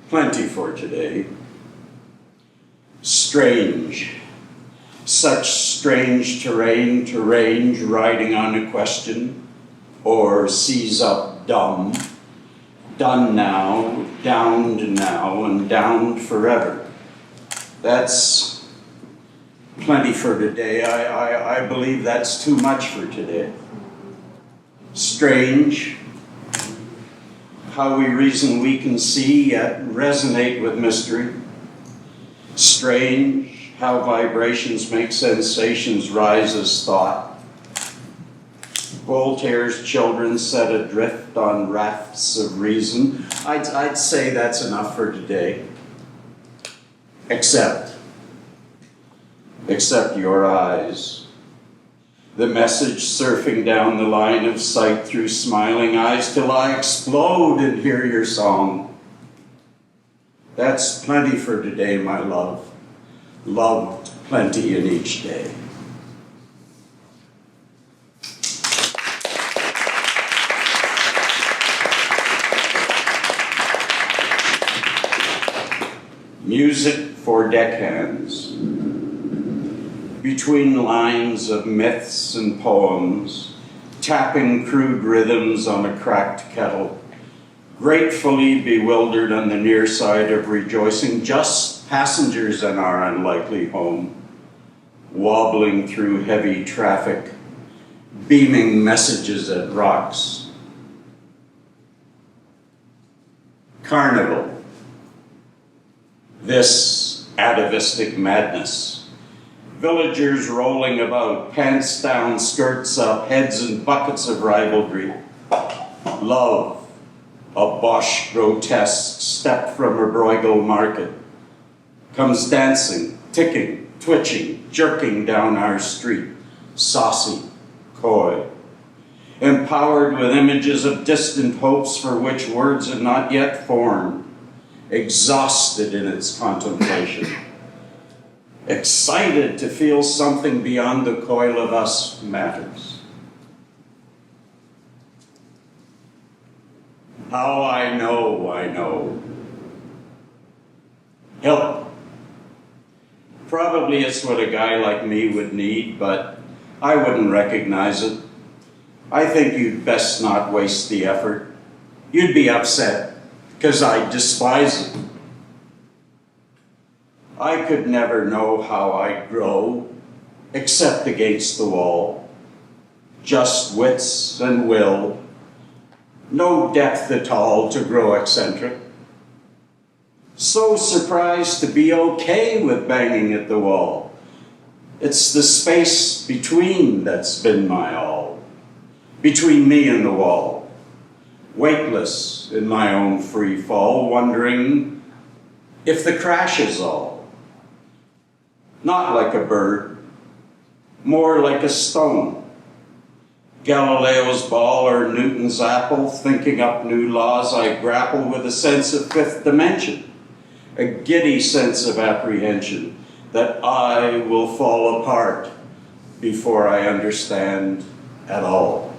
plenty for today. Strange. Such strange terrain to range, riding on a question, or seize up dumb. Done now, downed now, and downed forever. That's plenty for today. I believe that's too much for today. Strange. How we reason we can see, yet resonate with mystery. Strange. How vibrations make sensations rise as thought. Voltaire's children set adrift on rafts of reason. I'd say that's enough for today. Except your eyes. The message surfing down the line of sight through smiling eyes till I explode and hear your song. That's plenty for today, my love. Loved plenty in each day. Music for deckhands. Between lines of myths and poems, tapping crude rhythms on a cracked kettle, gratefully bewildered on the near side of rejoicing, just passengers in our unlikely home, wobbling through heavy traffic, beaming messages at rocks. Carnival. This atavistic madness. Villagers rolling about, pants down, skirts up, heads in buckets of ribaldry. Love, a Bosch grotesque step from a Bruegel market, comes dancing, ticking, twitching, jerking down our street, saucy, coy, empowered with images of distant hopes for which words had not yet formed, exhausted in its contemplation, excited to feel something beyond the coil of us matters. How I know. Help. Probably it's what a guy like me would need, but I wouldn't recognize it. I think you'd best not waste the effort. You'd be upset, because I despise it. I could never know how I'd grow, except against the wall. Just wits and will. No depth at all to grow eccentric. So surprised to be okay with banging at the wall. It's the space between that's been my all. Between me and the wall. Weightless in my own free fall, wondering if the crash is all. Not like a bird, more like a stone. Galileo's ball or Newton's apple, thinking up new laws, I grapple with a sense of fifth dimension, a giddy sense of apprehension that I will fall apart before I understand at all.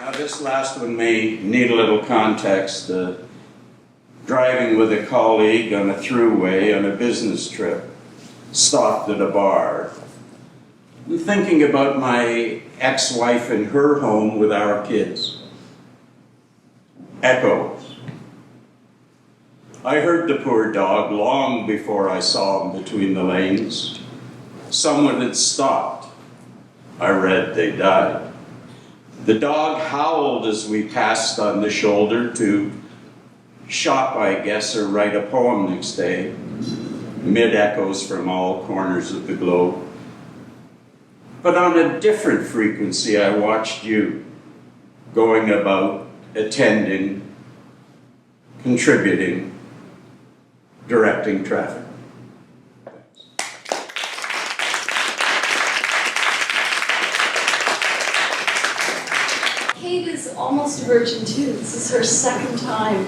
Now this last one may need a little context. Driving with a colleague on a throughway on a business trip, stopped at a bar. I'm thinking about my ex-wife in her home with our kids. Echoes. I heard the poor dog long before I saw him between the lanes. Someone had stopped. I read they died. The dog howled as we passed on the shoulder to shop, I guess, or write a poem next day. Mid-echoes from all corners of the globe. But on a different frequency, I watched you going about, attending, contributing, directing traffic. Kate is almost a virgin too. This is her second time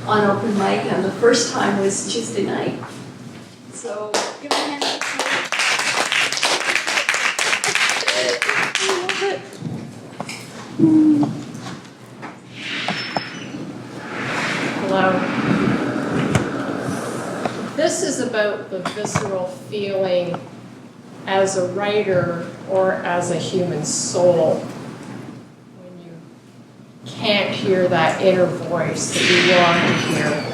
on open mic, and the first time was Tuesday night. So give her a hand. I love it. Hello. This is about the visceral feeling as a writer or as a human soul when you can't hear that inner voice that you long to hear.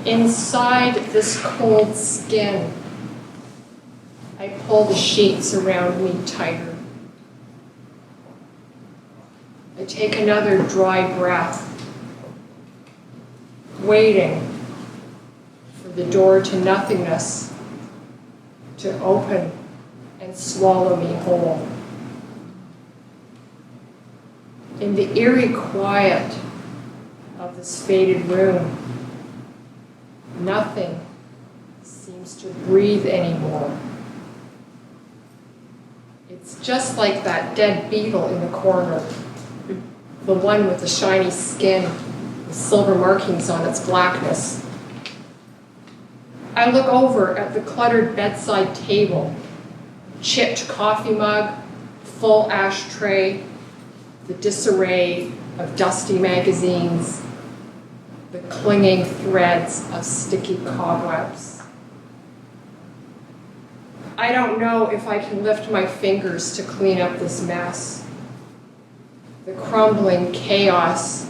Inside this cold skin, I pull the sheets around me tighter. I take another dry breath, waiting for the door to nothingness to open and swallow me whole. In the eerie quiet of this faded room, nothing seems to breathe anymore. It's just like that dead beetle in the corner. The one with the shiny skin, with silver markings on its blackness. I look over at the cluttered bedside table, chipped coffee mug, full ashtray, the disarray of dusty magazines, the clinging threads of sticky cobwebs. I don't know if I can lift my fingers to clean up this mess. The crumbling chaos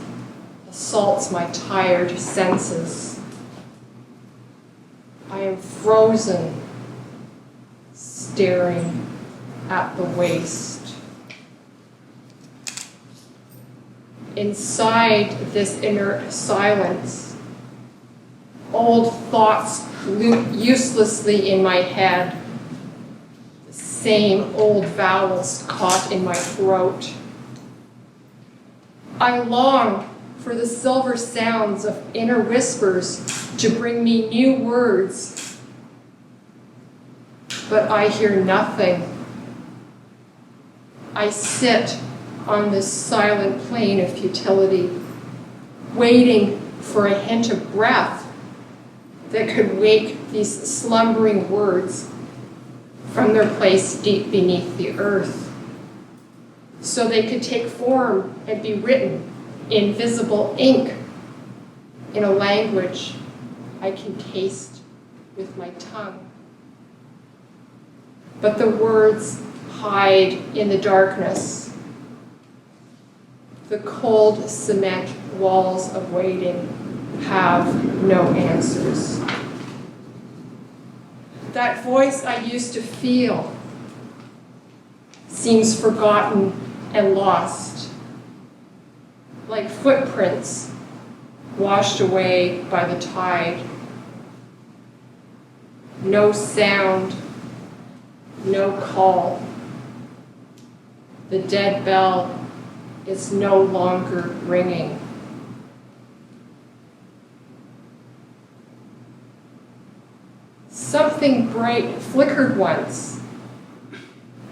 assaults my tired senses. I am frozen, staring at the waste. Inside this inert silence, old thoughts loop uselessly in my head, the same old vowels caught in my throat. I long for the silver sounds of inner whispers to bring me new words, but I hear nothing. I sit on this silent plane of futility, waiting for a hint of breath that could wake these slumbering words from their place deep beneath the earth, so they could take form and be written in visible ink in a language I can taste with my tongue. But the words hide in the darkness. The cold cement walls of waiting have no answers. That voice I used to feel seems forgotten and lost, like footprints washed away by the tide. No sound, no call. The dead bell is no longer ringing. Something bright flickered once,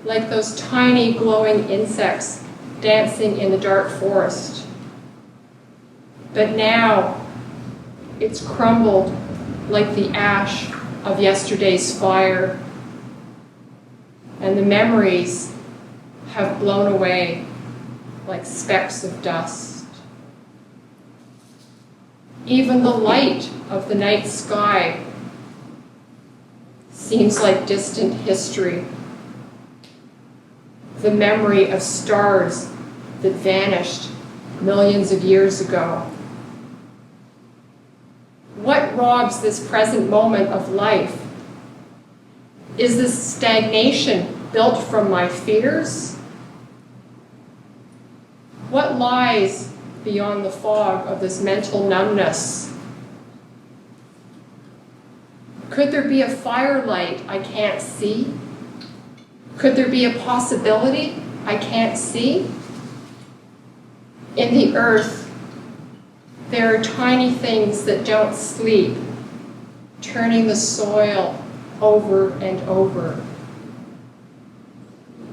like those tiny glowing insects dancing in the dark forest. But now it's crumbled like the ash of yesterday's fire, and the memories have blown away like specks of dust. Even the light of the night sky seems like distant history. the memory of stars that vanished millions of years ago? What robs this present moment of life? Is this stagnation built from my fears? What lies beyond the fog of this mental numbness? Could there be a firelight I can't see? Could there be a possibility I can't see? In the earth, there are tiny things that don't sleep, turning the soil over and over.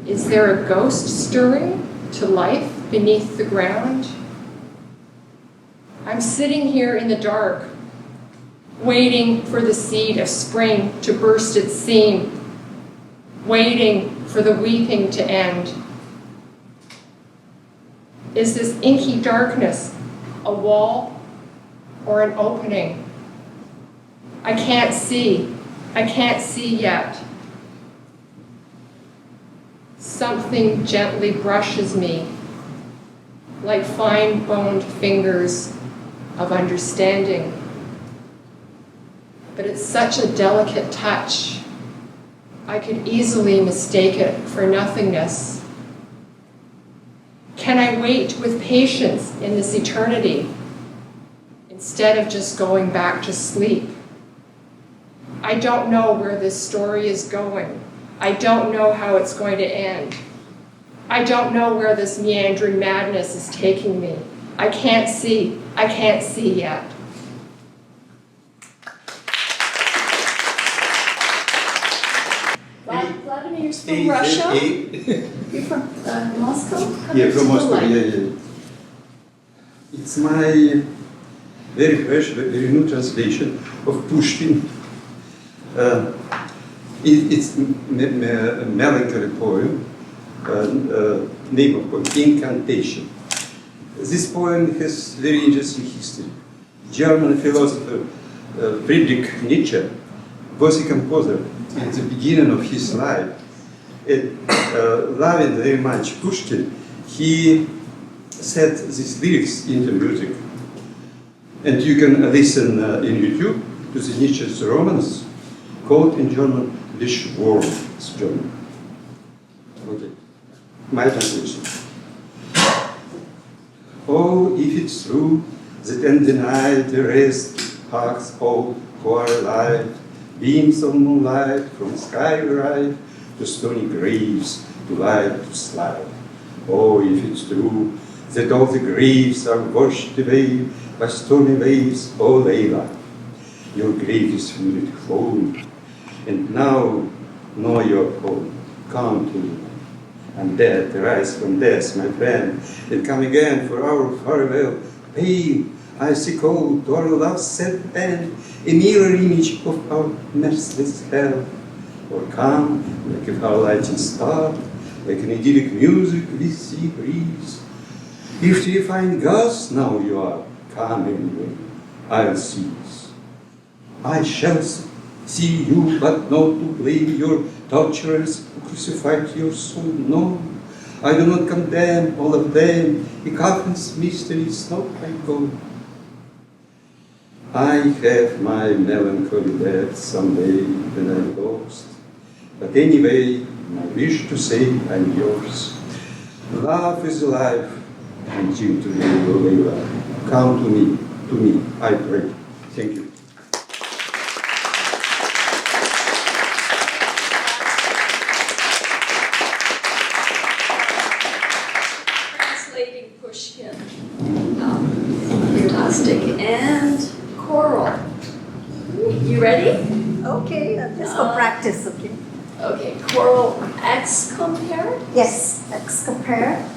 Is there a ghost stirring to life beneath the ground? I'm sitting here in the dark, waiting for the seed of spring to burst its seam, waiting for the weeping to end. Is this inky darkness a wall or an opening? I can't see. I can't see yet. Something gently brushes me, like fine-boned fingers of understanding. But it's such a delicate touch. I could easily mistake it for nothingness. Can I wait with patience in this eternity instead of just going back to sleep? I don't know where this story is going. I don't know how it's going to end. I don't know where this meandering madness is taking me. I can't see. I can't see yet. Vladimir's from Russia. You're from Moscow? Come Yeah, into from the Moscow, light. yeah. It's my very fresh, very new translation of Pushkin. It's a melancholy poem, name of poem, Incantation. This poem has very interesting history. German philosopher Friedrich Nietzsche was a composer at the beginning of his life. Loving very much Pushkin, he set these lyrics into music. And you can listen in YouTube to the Nietzsche's romance, called in German Lish Worm. It's German. Okay. My translation. Oh, if it's true that in the night the rest hugs all who are alive, beams of moonlight from sky arrive to stony graves, to light, to slide. Oh, if it's true that all the graves are washed away by stormy waves, oh Layla, your grave is filled with foam, and now know your home. Come to me. I'm dead, rise from death, my friend, and come again for our farewell. Pain, icy cold, to our love's sad end, a mirror image of our merciless hell. Or come, like a far-lighting star, like an idyllic music with sea breeze. If you find God's now you are, come anyway, I'll cease. I shall see you, but not to blame your torturers who crucified your soul. No, I do not condemn all of them. A coffin's mystery is not my goal. I have my melancholy death someday when I'm lost. But anyway, I wish to say I'm yours. Love is life, until today, O Layla. Come to me, I pray. Thank you. Translating Pushkin. Fantastic. And choral. You ready? Okay, let's go practice, okay? Okay, choral Excompare. Yes, Excompare.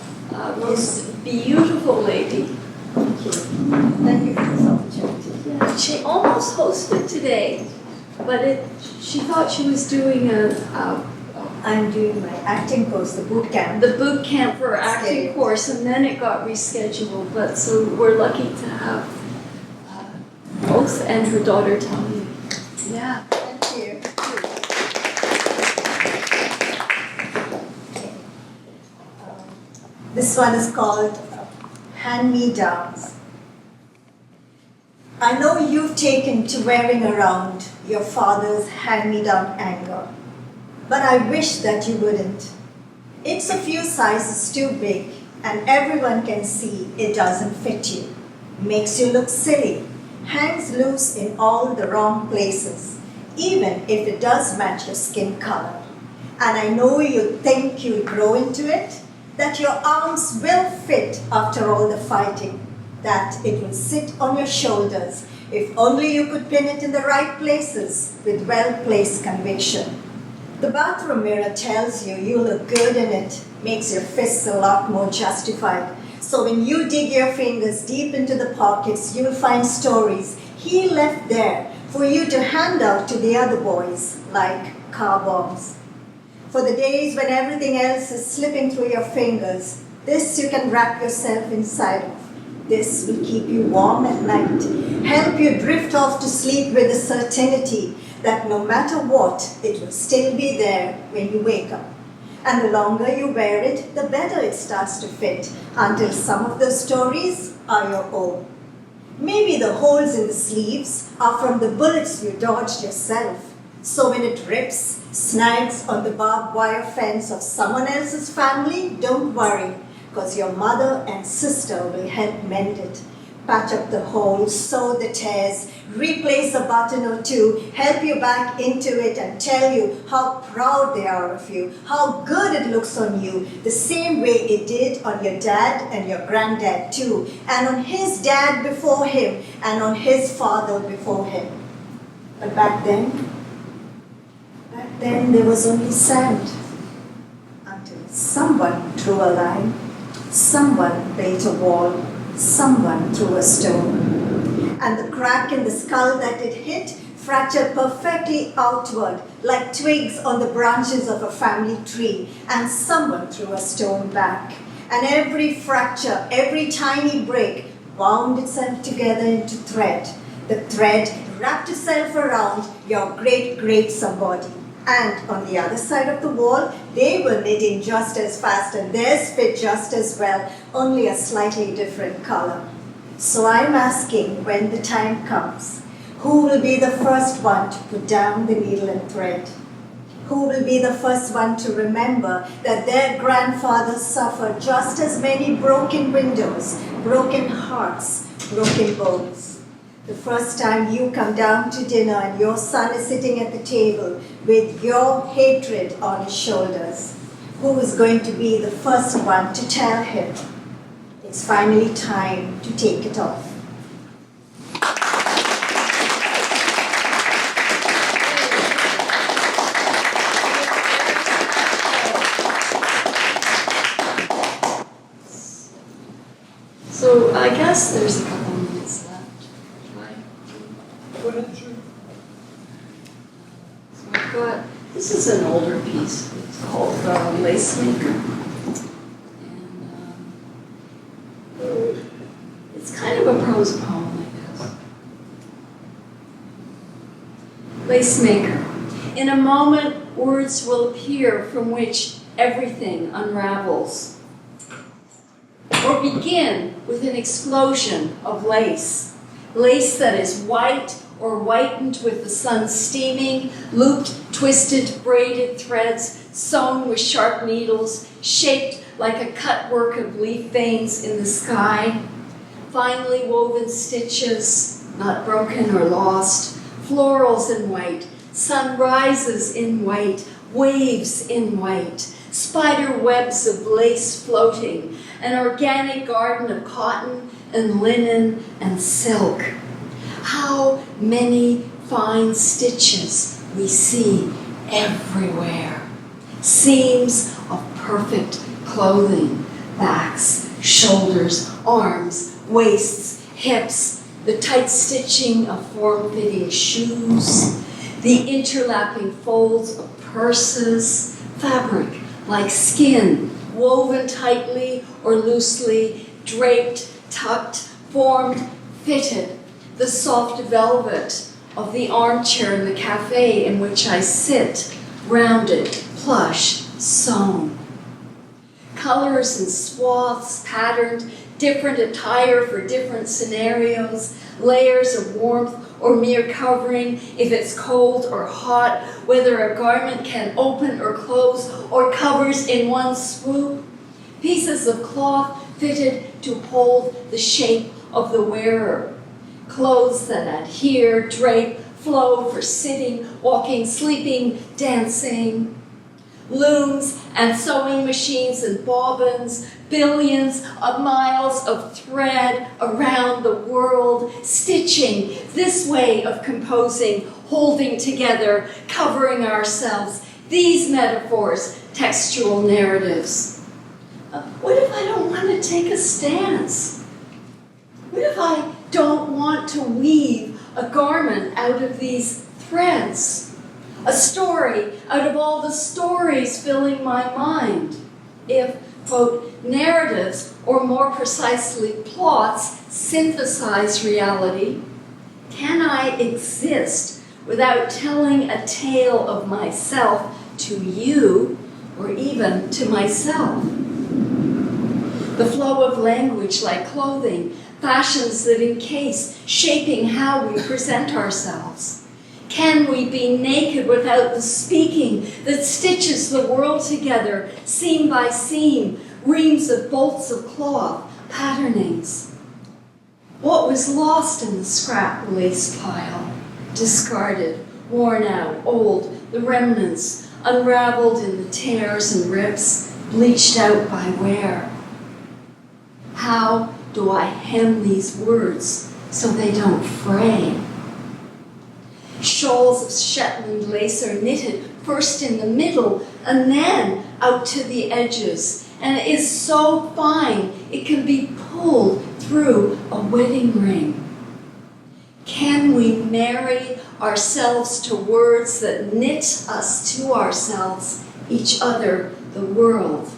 Most beautiful lady. Thank you. Thank you for this opportunity. Yeah, she almost hosted today, but she thought she was doing I'm doing my acting course, the boot camp. the boot camp for acting Scheduled. course, and then it got rescheduled. But so we're lucky to have both and her daughter tell you. Yeah. Thank you. This one is called Hand-Me-Downs. I know you've taken to wearing around your father's hand-me-down anger, but I wish that you wouldn't. It's a few sizes too big, and everyone can see it doesn't fit you. Makes you look silly, hangs loose in all the wrong places, even if it does match your skin color. And I know you think you'll grow into it, that your arms will fit after all the fighting, that it will sit on your shoulders if only you could pin it in the right places with well-placed conviction. The bathroom mirror tells you you look good in it, makes your fists a lot more justified. So when you dig your fingers deep into the pockets, you'll find stories he left there for you to hand out to the other boys, like car bombs. For the days when everything else is slipping through your fingers, this you can wrap yourself inside of. This will keep you warm at night, help you drift off to sleep with the certainty that no matter what, it will still be there when you wake up. And the longer you wear it, the better it starts to fit, until some of those stories are your own. Maybe the holes in the sleeves are from the bullets you dodged yourself. So when it rips, snags on the barbed wire fence of someone else's family, don't worry, because your mother and sister will help mend it. Patch up the holes, sew the tears, replace a button or two, help you back into it and tell you how proud they are of you, how good it looks on you, the same way it did on your dad and your granddad too, and on his dad before him, and on his father before him. But back then there was only sand, until someone drew a line, someone built a wall, someone threw a stone. And the crack in the skull that it hit fractured perfectly outward, like twigs on the branches of a family tree, and someone threw a stone back. And every fracture, every tiny break, wound itself together into thread. The thread wrapped itself around your great somebody. And on the other side of the wall, they were knitting just as fast, and theirs fit just as well, only a slightly different color. So I'm asking, when the time comes, who will be the first one to put down the needle and thread? Who will be the first one to remember that their grandfathers suffered just as many broken windows, broken hearts, broken bones? The first time you come down to dinner and your son is sitting at the table with your hatred on his shoulders, who is going to be the first one to tell him it's finally time to take it off? So I guess there's a couple minutes left. Go ahead, sure. So I've got, this is an older piece. It's called Lace Maker. And it's kind of a prose poem, I guess. Lace Maker. In a moment, words will appear from which everything unravels. Or begin with an explosion of lace. Lace that is white or whitened with the sun steaming, looped, twisted, braided threads, sewn with sharp needles, shaped like a cut work of leaf veins in the sky. Finely woven stitches, not broken or lost, florals in white, sunrises in white, waves in white, spider webs of lace floating, an organic garden of cotton and linen and silk. How many fine stitches we see everywhere. Seams of perfect clothing, backs, shoulders, arms, waists, hips, the tight stitching of form-fitting shoes, the interlapping folds of purses, fabric like skin, woven tightly or loosely, draped, tucked, formed, fitted, the soft velvet of the armchair in the cafe in which I sit, rounded, plush, sewn. colors and swaths patterned, different attire for different scenarios, layers of warmth or mere covering if it's cold or hot, whether a garment can open or close or covers in one swoop, pieces of cloth fitted to hold the shape of the wearer, clothes that adhere, drape, flow for sitting, walking, sleeping, dancing, looms and sewing machines and bobbins, billions of miles of thread around the world, stitching, this way of composing, holding together, covering ourselves, these metaphors, textual narratives. What if I don't want to take a stance? What if I don't want to weave a garment out of these threads? A story out of all the stories filling my mind? If, quote, narratives, or more precisely plots, synthesize reality, can I exist without telling a tale of myself to you, or even to myself? The flow of language like clothing, fashions that encase, shaping how we present ourselves. Can we be naked without the speaking that stitches the world together, seam by seam, reams of bolts of cloth, patternings? What was lost in the scrap lace pile? Discarded, worn out, old, the remnants, unraveled in the tears and rips, bleached out by wear. How do I hem these words so they don't fray? Shawls of Shetland lace are knitted first in the middle and then out to the edges, and it is so fine it can be pulled through a wedding ring. Can we marry ourselves to words that knit us to ourselves, each other, the world?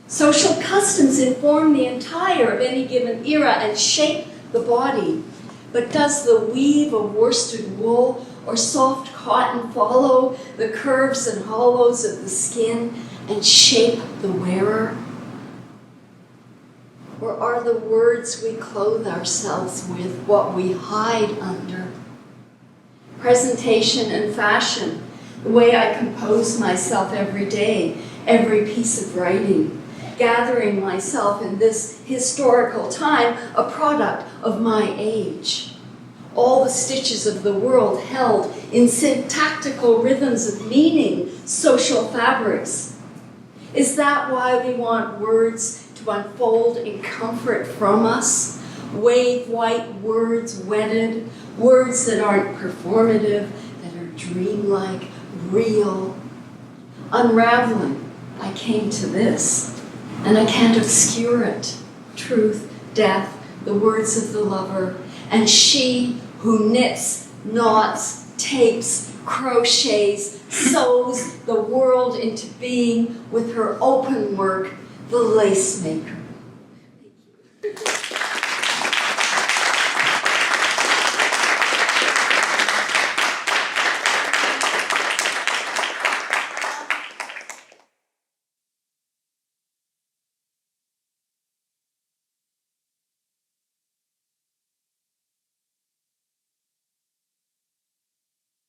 Social customs inform the entire of any given era and shape the body. But does the weave of worsted wool or soft cotton follow the curves and hollows of the skin and shape the wearer? Or are the words we clothe ourselves with what we hide under? Presentation and fashion, the way I compose myself every day, every piece of writing, gathering myself in this historical time, a product of my age. All the stitches of the world held in syntactical rhythms of meaning, social fabrics. Is that why we want words to unfold in comfort from us? Wave white words wedded, words that aren't performative, that are dreamlike, real. Unraveling, I came to this. And I can't obscure it. Truth, death, the words of the lover, and she who knits, knots, tapes, crochets, sews the world into being with her open work, the lace maker.